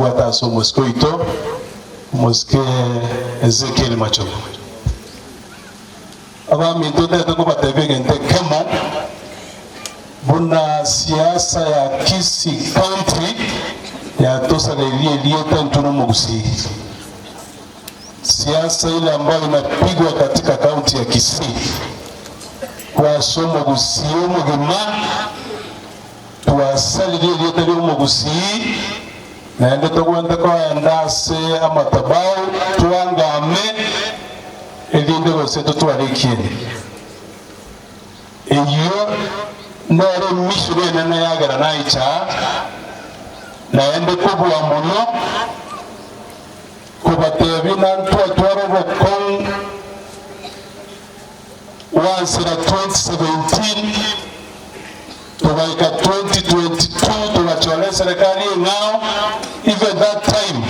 bwata so moskoito moske CS Machogu aba mintote to ko batebege nte kemo buna siasa ya Kisii country ya Twasaririe rieta riomogusii. Siasa ile ambayo inapigwa katika kaunti ya Kisii kwa riomogusii mugima Twasaririe rieta riomogusii na ende tugwenda kwa ndase amatabao tuangame elinde bose tutwarekene iyo nare mishire na yagara naicha na ende kubwa muno kubatebi nantu atwaro bokon once in 2017 tubaika 2022 tunachole serikali ngao even that time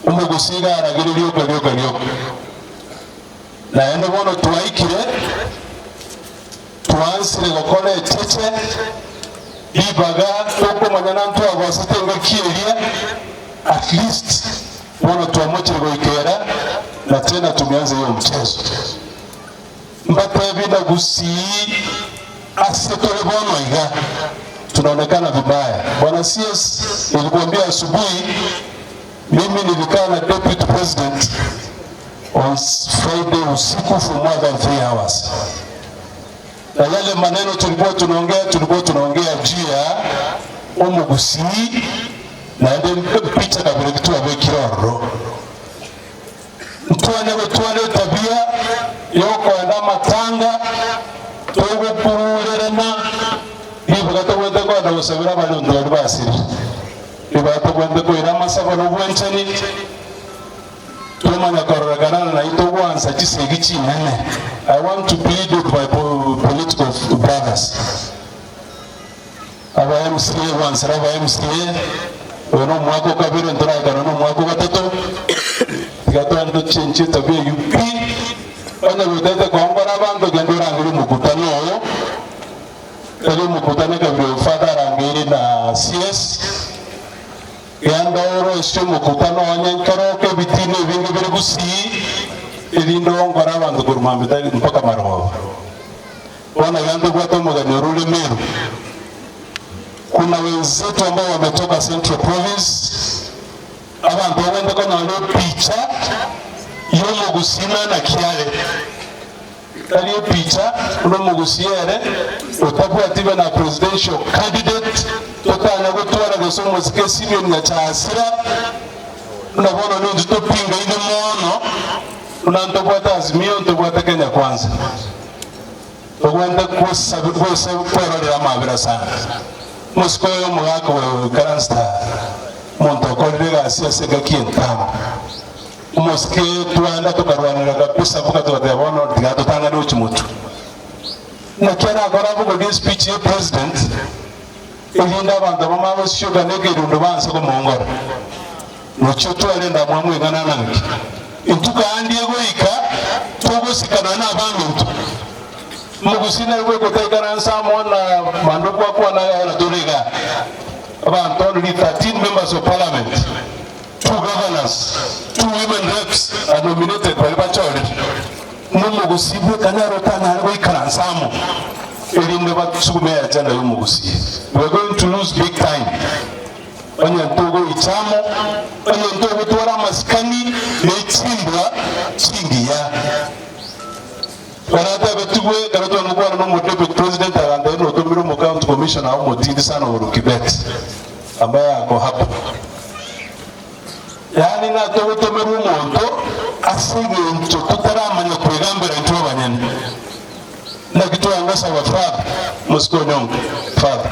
umugusiga aragiririo kalio na ende bono tuwaikire tuansire gukora etete ibaga toko manyana ntu agwasite ngakiria at least bono tuamukire goikera na tena tumeanza hiyo mchezo mbata bila Gusii asitole bono iga tunaonekana vibaya. Bwana CS nilikwambia asubuhi mimi nilikaa na deputy president on Friday usiku for more than 3 hours. Na yale maneno tulikuwa tunaongea juu ya Gusii na ndio picha kabla kitu abekiroro. Tuane tabia yoko enda matanga togo kurerena ibagato wende kwa na usabira balundo basiri ibagato wende ko ira masaba no bwenchani tuma na koragana na ito wansa chisegi nene. I want to plead with my political brothers. Aba MCA once aba MCA ono mwako kabiri ndoraga no mwako gatatu gato ndo chenche tabia UP ana wetete kwa ngora bando gendora ngiri mukutano oyo ele mukutano kabiri father angiri na CS yanda oro isho mukutano wanyankaro ke bitine bingi biri Gusii elindo ngora bando kurumambita mpaka maroho wana yanda kwa tomo ganyorule meru. Kuna wenzetu ambao wametoka Central Province abantu wenda kwa na picha riomogusii na kiale kali picha riomogusii utakuwa tiba na presidential candidate totana gutwara gosomo sikesi byo cyasira unabona ndio topinga ile mono unantobota azimio ntobota Kenya kwanza ogwenda kusabukosa kwa mabira sana muskoyo mwako wa Karasta montokorega siasa gakientama umuske tuanda tukarwanira kabisa buka tukabono tigato tanga no chimutu na kera agora bugo this speech ya president elinda abantu bamabo shuga negerundo banse ko mongora no choto alenda mwamwe ngana nangi intuka andie goika togosikana na abantu mugusina rwego taigana samona manduko kwa na doriga about only 13 members of parliament, 2 governors, 2 women reps are nominated by the majority. Gusii kanaro tana wikaransamu elinde batusukume agenda Gusii. We are going to lose big time. Onye ntogo ichamo, onye ntogo twara maskani nechimbwa chingiya. Wanata betuwe karato ngwa no deputy president aranda no tomiro mo county commissioner au motindi sana urukibet ambaye ako hapo. Yani na tomiro monto asige ncho tutaramanya kwegambira ntwa banyene na kitu angasa wa father musko nyongo father